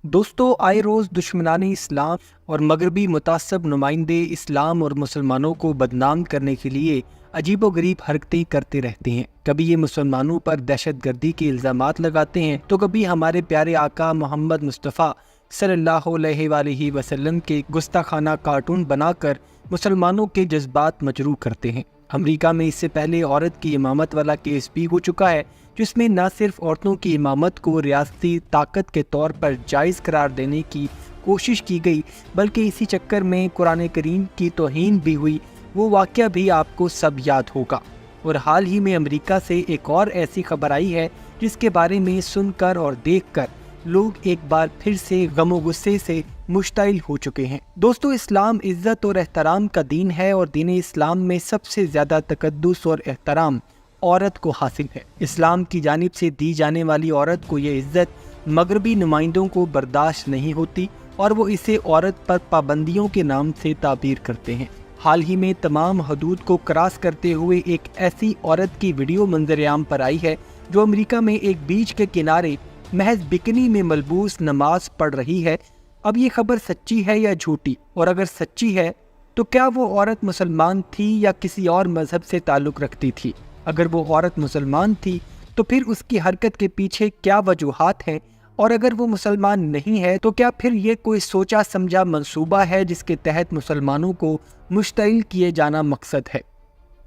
दोस्तों, आए रोज़ दुश्मनाने इस्लाम और मगरबी मुतासब नुमाइंदे इस्लाम और मुसलमानों को बदनाम करने के लिए अजीबोगरीब हरकतें करते रहते हैं। कभी ये मुसलमानों पर दहशतगर्दी के इल्ज़ामात लगाते हैं तो कभी हमारे प्यारे आका मोहम्मद मुस्तफ़ा सल्लल्लाहु अलैहि वसल्लम के गुस्ताखाना कार्टून बनाकर मुसलमानों के जज्बात मजरूह करते हैं। अमेरिका में इससे पहले औरत की इमामत वाला केस भी हो चुका है, जिसमें न सिर्फ औरतों की इमामत को रियासती ताकत के तौर पर जायज़ करार देने की कोशिश की गई, बल्कि इसी चक्कर में कुरान करीम की तौहीन भी हुई। वो वाक़या भी आपको सब याद होगा। और हाल ही में अमेरिका से एक और ऐसी खबर आई है जिसके बारे में सुनकर और देखकर लोग एक बार फिर से गम और गुस्से से मुश्ताइल हो चुके हैं। दोस्तों, इस्लाम इज़्ज़त और एहतराम का दीन है और दीन इस्लाम में सबसे ज़्यादा तकद्दुस और एहतराम औरत को हासिल है। इस्लाम की जानिब से दी जाने वाली औरत को ये इज़्ज़त मगरबी नुमाइंदों को बर्दाश्त नहीं होती और वो इसे औरत पर पाबंदियों के नाम से ताबीर करते हैं। हाल ही में तमाम हदूद को क्रॉस करते हुए एक ऐसी औरत की वीडियो मंजर-ए-आम पर आई है जो अमेरिका में एक बीच के किनारे महज बिकनी में मलबूस नमाज पढ़ रही है। अब ये खबर सच्ची है या झूठी, और अगर सच्ची है तो क्या वो औरत मुसलमान थी या किसी और मजहब से ताल्लुक़ रखती थी? अगर वो औरत मुसलमान थी तो फिर उसकी हरकत के पीछे क्या वजूहात हैं, और अगर वो मुसलमान नहीं है तो क्या फिर ये कोई सोचा समझा मंसूबा है जिसके तहत मुसलमानों को मुश्तइल किए जाना मकसद है?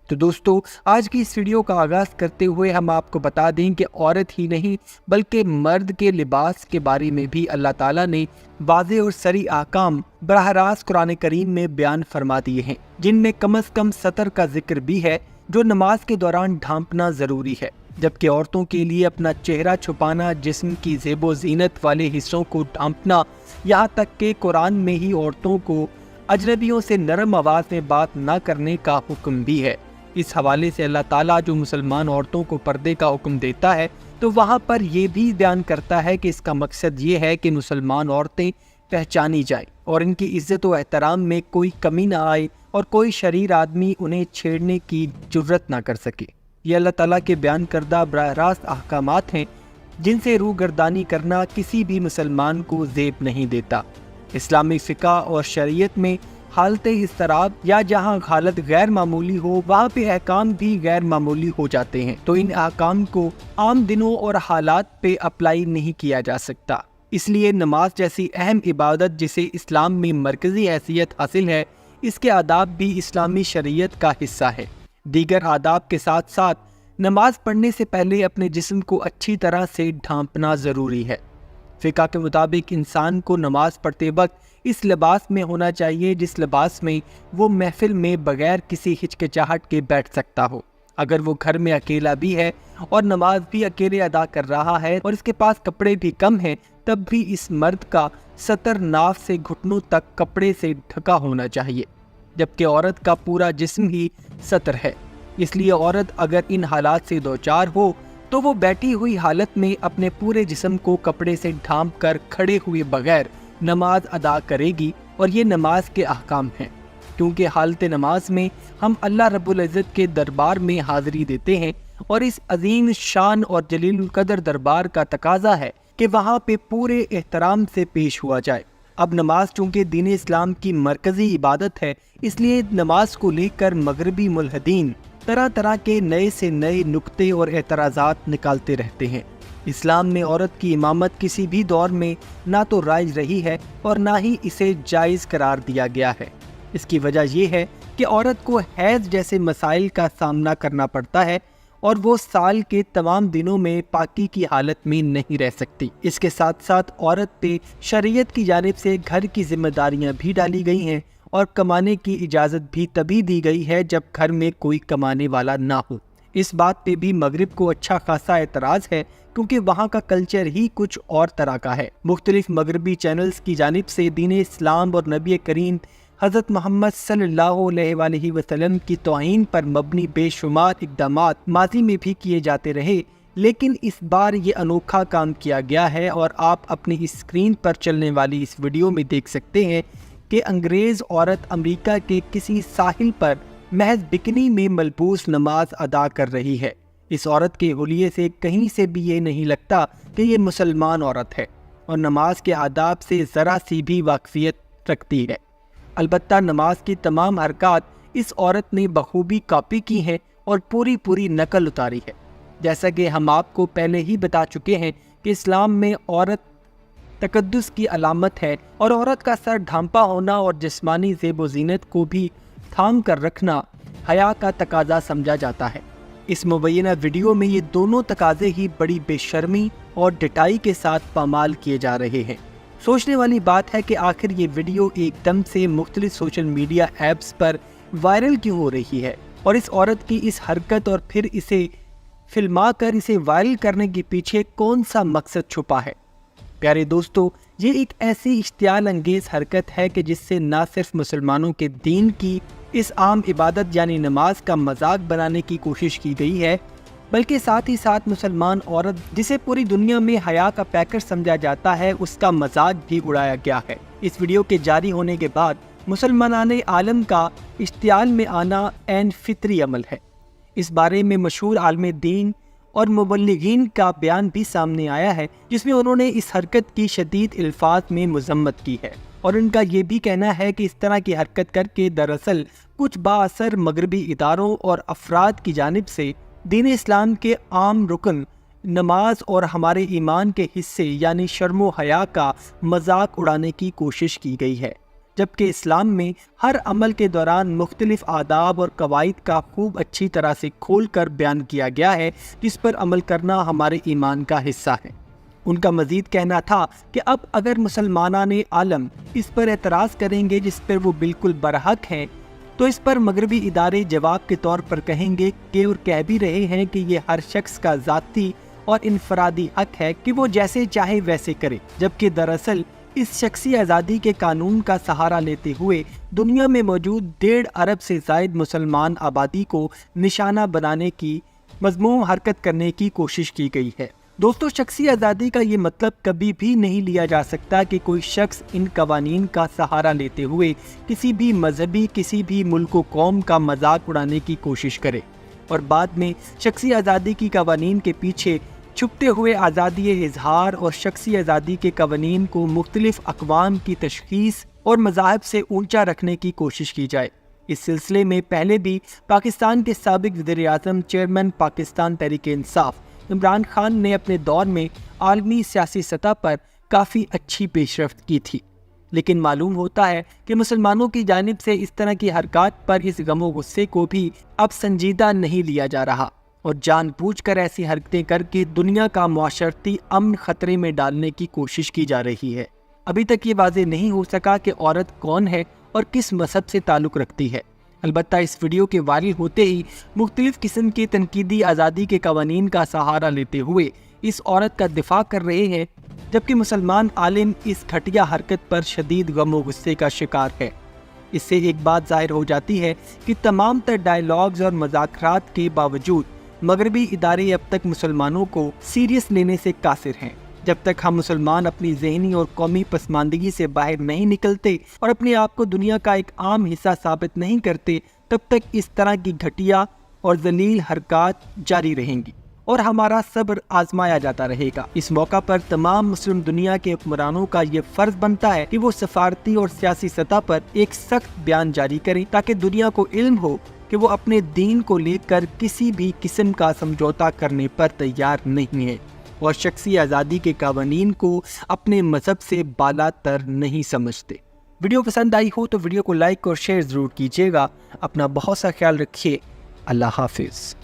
तो दोस्तों, आज की इस वीडियो का आगाज़ करते हुए हम आपको बता दें कि औरत ही नहीं बल्कि मर्द के लिबास के बारे में भी अल्लाह ताला ने वाज़े और सरी अहकाम बराह रास्त कुरान करीम में बयान फरमा दिए हैं, जिनमें कम अज़ कम सतर का जिक्र भी है जो नमाज के दौरान ढांपना ज़रूरी है। जबकि औरतों के लिए अपना चेहरा छुपाना, जिस्म की ज़ेबो ज़ीनत वाले हिस्सों को ढांपना, यहाँ तक कि कुरान में ही औरतों को अजनबियों से नरम आवाज़ में बात न करने का हुक्म भी है। इस हवाले से अल्लाह ताला जो मुसलमान औरतों को पर्दे का हुक्म देता है तो वहाँ पर ये भी बयान करता है कि इसका मकसद ये है कि मुसलमान औरतें पहचानी जाए और इनकी इज़्ज़त व एहतराम में कोई कमी ना आए और कोई शरीर आदमी उन्हें छेड़ने की जुर्रत ना कर सके। ये अल्लाह ताला के बयान करदा बराह रास्त अहकामात हैं जिनसे रूगर्दानी करना किसी भी मुसलमान को ज़ेब नहीं देता। इस्लामी फ़िक़्ह और शरीयत में हालत इज़्तिराब या जहाँ हालत गैर मामूली हो वहाँ पे अहकाम भी गैर मामूली हो जाते हैं, तो इन अहकाम को आम दिनों और हालात पे अप्लाई नहीं किया जा सकता। इसलिए नमाज जैसी अहम इबादत जिसे इस्लाम में मरकज़ी हैसियत हासिल है, इसके आदाब भी इस्लामी शरीयत का हिस्सा है। दीगर आदाब के साथ साथ नमाज पढ़ने से पहले अपने जिस्म को अच्छी तरह से ढांपना ज़रूरी है। फ़िक़्ह के मुताबिक इंसान को नमाज पढ़ते वक्त इस लिबास में होना चाहिए जिस लिबास में वो महफिल में बगैर किसी हिचकिचाहट के बैठ सकता हो। अगर वो घर में अकेला भी है और नमाज भी अकेले अदा कर रहा है और इसके पास कपड़े भी कम हैं, तब भी इस मर्द का सतर नाफ से घुटनों तक कपड़े से ढका होना चाहिए, जबकि औरत का पूरा जिस्म ही सतर है। इसलिए औरत अगर इन हालात से दो चार हो तो वो बैठी हुई हालत में अपने पूरे जिस्म को कपड़े से ढांप कर खड़े हुए बगैर नमाज अदा करेगी, और ये नमाज के अहकाम हैं। क्योंकि हालत नमाज में हम अल्लाह रब्बुल इज़्ज़त के दरबार में हाज़िरी देते हैं और इस अजीम शान और जलील कदर दरबार का तकाजा है कि वहाँ पे पूरे एहतराम से पेश हुआ जाए। अब नमाज चूँकि दीन इस्लाम की मरकज़ी इबादत है, इसलिए नमाज को लेकर मगरबी मुल्हिदीन तरह तरह के नए से नए नुक्ते और एतराज़ात निकालते रहते हैं। इस्लाम में औरत की इमामत किसी भी दौर में ना तो राइज रही है और ना ही इसे जायज़ करार दिया गया है। इसकी वजह यह है कि औरत को हैज़ जैसे मसाइल का सामना करना पड़ता है और वो साल के तमाम दिनों में पाकी की हालत में नहीं रह सकती। इसके साथ साथ औरत पे शरीयत की जानिब से घर की जिम्मेदारियां भी डाली गई हैं और कमाने की इजाज़त भी तभी दी गई है जब घर में कोई कमाने वाला ना हो। इस बात पे भी मगरिब को अच्छा खासा एतराज़ है क्योंकि वहाँ का कल्चर ही कुछ और तरह का है। मुख्तलिफ मगरबी चैनल्स की जानिब से दीन इस्लाम और नबी करीम हज़रत मोहम्मद सल्लल्लाहु अलैहि वसल्लम की तौहीन पर मबनी बेशुमार इक़दामात माजी में भी किए जाते रहे, लेकिन इस बार ये अनोखा काम किया गया है और आप अपनी स्क्रीन पर चलने वाली इस वीडियो में देख सकते हैं कि अंग्रेज़ औरत अमेरिका के किसी साहिल पर महज बिकनी में मलबूस नमाज अदा कर रही है। इस औरत के हुलिये से कहीं से भी ये नहीं लगता कि ये मुसलमान औरत है। اور نماز کے آداب سے ذرا سی بھی واقفیت رکھتی ہے۔ البتہ نماز کی تمام حرکات اس عورت نے بخوبی کاپی کی ہیں اور پوری نقل اتاری ہے۔ جیسا کہ ہم آپ کو پہلے ہی بتا چکے ہیں کہ اسلام میں عورت تقدس کی علامت ہے اور عورت کا سر ڈھانپا ہونا اور جسمانی زیب و زینت کو بھی تھام کر رکھنا حیا کا تقاضا سمجھا جاتا ہے۔ اس مبینہ ویڈیو میں یہ دونوں تقاضے ہی بڑی بے شرمی اور ڈٹائی کے ساتھ پامال کیے جا رہے ہیں۔ سوچنے والی بات ہے کہ آخر یہ ویڈیو ایک دم سے مختلف سوشل میڈیا ایپس پر وائرل کیوں ہو رہی ہے، اور اس عورت کی اس حرکت اور پھر اسے فلما کر اسے وائرل کرنے کے پیچھے کون سا مقصد چھپا ہے؟ پیارے دوستو، یہ ایک ایسی اشتعال انگیز حرکت ہے کہ جس سے نہ صرف مسلمانوں کے دین کی اس عام عبادت یعنی نماز کا مذاق بنانے کی کوشش کی گئی ہے، بلکہ ساتھ ہی ساتھ مسلمان عورت جسے پوری دنیا میں حیا کا پیکر سمجھا جاتا ہے اس کا مذاق بھی اڑایا گیا ہے۔ اس ویڈیو کے جاری ہونے کے بعد مسلمانان عالم کا اشتعال میں آنا عین فطری عمل ہے۔ اس بارے میں مشہور عالم دین اور مبلغین کا بیان بھی سامنے آیا ہے، جس میں انہوں نے اس حرکت کی شدید الفاظ میں مذمت کی ہے، اور ان کا یہ بھی کہنا ہے کہ اس طرح کی حرکت کر کے دراصل کچھ بااثر مغربی اداروں اور افراد کی جانب سے دین اسلام کے عام رکن نماز اور ہمارے ایمان کے حصے یعنی شرم و حیا کا مذاق اڑانے کی کوشش کی گئی ہے، جبکہ اسلام میں ہر عمل کے دوران مختلف آداب اور قواعد کا خوب اچھی طرح سے کھول کر بیان کیا گیا ہے، جس پر عمل کرنا ہمارے ایمان کا حصہ ہے۔ ان کا مزید کہنا تھا کہ اب اگر مسلمانان عالم اس پر اعتراض کریں گے جس پر وہ بالکل برحق ہیں، تو اس پر مغربی ادارے جواب کے طور پر کہیں گے کہ اور کہہ بھی رہے ہیں کہ یہ ہر شخص کا ذاتی اور انفرادی حق ہے کہ وہ جیسے چاہے ویسے کرے، جبکہ دراصل اس شخصی آزادی کے قانون کا سہارا لیتے ہوئے دنیا میں موجود 1.5 ارب سے زائد مسلمان آبادی کو نشانہ بنانے کی مذموم حرکت کرنے کی کوشش کی گئی ہے۔ دوستو، شخصی آزادی کا یہ مطلب کبھی بھی نہیں لیا جا سکتا کہ کوئی شخص ان قوانین کا سہارا لیتے ہوئے کسی بھی مذہبی کسی بھی ملک و قوم کا مذاق اڑانے کی کوشش کرے اور بعد میں شخصی آزادی کی قوانین کے پیچھے چھپتے ہوئے آزادی اظہار اور شخصی آزادی کے قوانین کو مختلف اقوام کی تشخیص اور مذاہب سے اونچا رکھنے کی کوشش کی جائے۔ اس سلسلے میں پہلے بھی پاکستان کے سابق وزیر اعظم چیئرمین پاکستان تحریک انصاف عمران خان نے اپنے دور میں عالمی سیاسی سطح پر کافی اچھی پیش رفت کی تھی، لیکن معلوم ہوتا ہے کہ مسلمانوں کی جانب سے اس طرح کی حرکات پر اس غم و غصے کو بھی اب سنجیدہ نہیں لیا جا رہا اور جان بوجھ کر ایسی حرکتیں کر کے دنیا کا معاشرتی امن خطرے میں ڈالنے کی کوشش کی جا رہی ہے۔ ابھی تک یہ واضح نہیں ہو سکا کہ عورت کون ہے اور کس مذہب سے تعلق رکھتی ہے۔ البتہ اس ویڈیو کے وائرل ہوتے ہی مختلف قسم کی تنقیدی آزادی کے قوانین کا سہارا لیتے ہوئے اس عورت کا دفاع کر رہے ہیں، جبکہ مسلمان عالم اس گھٹیا حرکت پر شدید غم و غصے کا شکار ہے۔ اس سے ایک بات ظاہر ہو جاتی ہے کہ تمام تر ڈائیلاگز اور مذاکرات کے باوجود مغربی ادارے اب تک مسلمانوں کو سیریس لینے سے قاصر ہیں۔ جب تک ہم مسلمان اپنی ذہنی اور قومی پسماندگی سے باہر نہیں نکلتے اور اپنے آپ کو دنیا کا ایک عام حصہ ثابت نہیں کرتے، تب تک اس طرح کی گھٹیا اور ذلیل حرکات جاری رہیں گی اور ہمارا صبر آزمایا جاتا رہے گا۔ اس موقع پر تمام مسلم دنیا کے حکمرانوں کا یہ فرض بنتا ہے کہ وہ سفارتی اور سیاسی سطح پر ایک سخت بیان جاری کریں تاکہ دنیا کو علم ہو کہ وہ اپنے دین کو لے کر کسی بھی قسم کا سمجھوتا کرنے پر تیار نہیں ہے اور شخصی آزادی کے قوانین کو اپنے مذہب سے بالا تر نہیں سمجھتے۔ ویڈیو پسند آئی ہو تو ویڈیو کو لائک اور شیئر ضرور کیجیے گا۔ اپنا بہت سا خیال رکھیے۔ اللہ حافظ۔